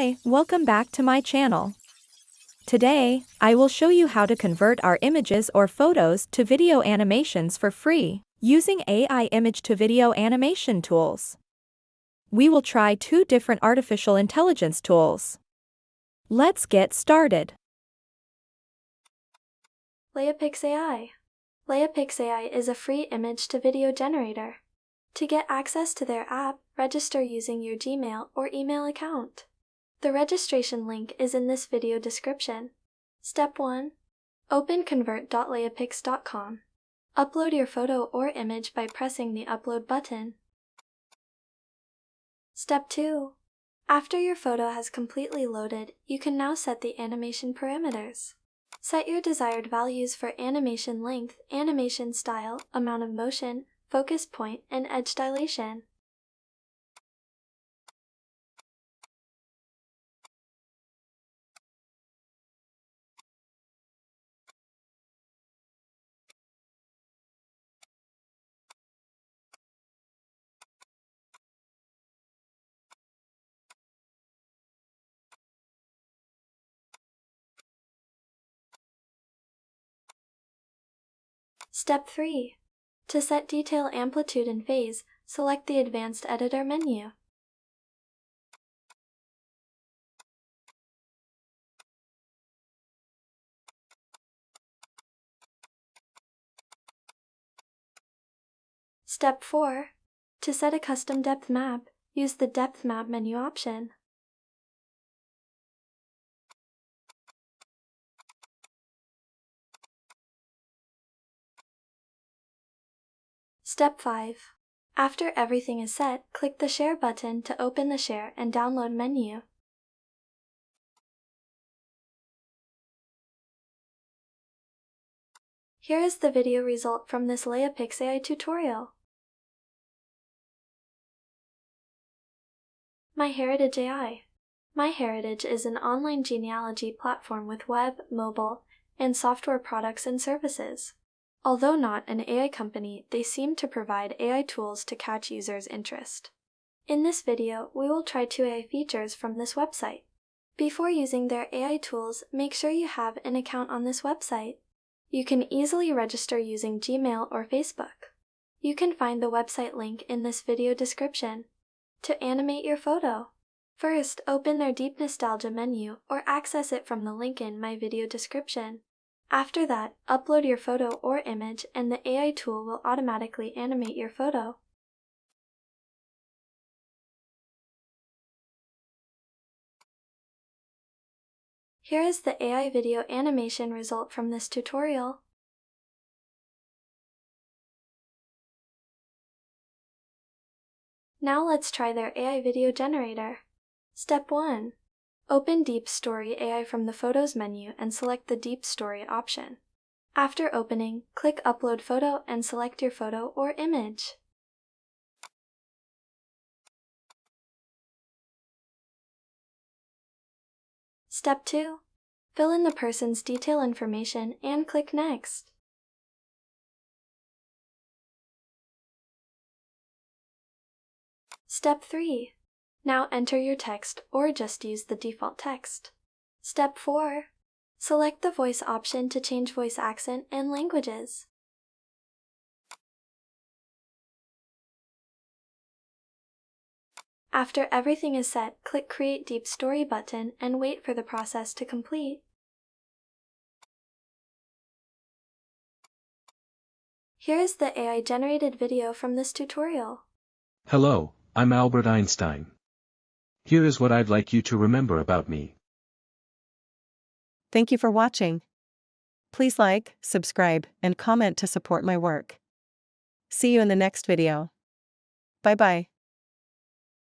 Hi, welcome back to my channel. Today, I will show you how to convert our images or photos to video animations for free, using AI image-to-video animation tools. We will try 2 different artificial intelligence tools. Let's get started. LEIAPIX AI. LEIAPIX AI is a free image-to-video generator. To get access to their app, register using your Gmail or email account. The registration link is in this video description. Step 1. Open convert.leiapix.com. Upload your photo or image by pressing the Upload button. Step 2. After your photo has completely loaded, you can now set the animation parameters. Set your desired values for animation length, animation style, amount of motion, focus point, and edge dilation. Step 3. To set detail, amplitude, and phase, select the Advanced Editor menu. Step 4. To set a custom depth map, use the Depth Map menu option. Step 5. After everything is set, click the Share button to open the Share and Download menu. Here is the video result from this LEIAPIX AI tutorial. MyHeritage AI. MyHeritage is an online genealogy platform with web, mobile, and software products and services. Although not an AI company, they seem to provide AI tools to catch users' interest. In this video, we will try 2 AI features from this website. Before using their AI tools, make sure you have an account on this website. You can easily register using Gmail or Facebook. You can find the website link in this video description. To animate your photo, first open their Deep Nostalgia menu or access it from the link in my video description. After that, upload your photo or image and the AI tool will automatically animate your photo. Here is the AI video animation result from this tutorial. Now let's try their AI video generator. Step 1. Open Deep Story AI from the Photos menu and select the Deep Story option. After opening, click Upload Photo and select your photo or image. Step 2. Fill in the person's detail information and click Next. Step 3. Now enter your text or just use the default text. Step 4. Select the voice option to change voice accent and languages. After everything is set, click Create Deep Story button and wait for the process to complete. Here is the AI-generated video from this tutorial. Hello, I'm Albert Einstein. Here is what I'd like you to remember about me. Thank you for watching. Please like, subscribe, and comment to support my work. See you in the next video. Bye-bye.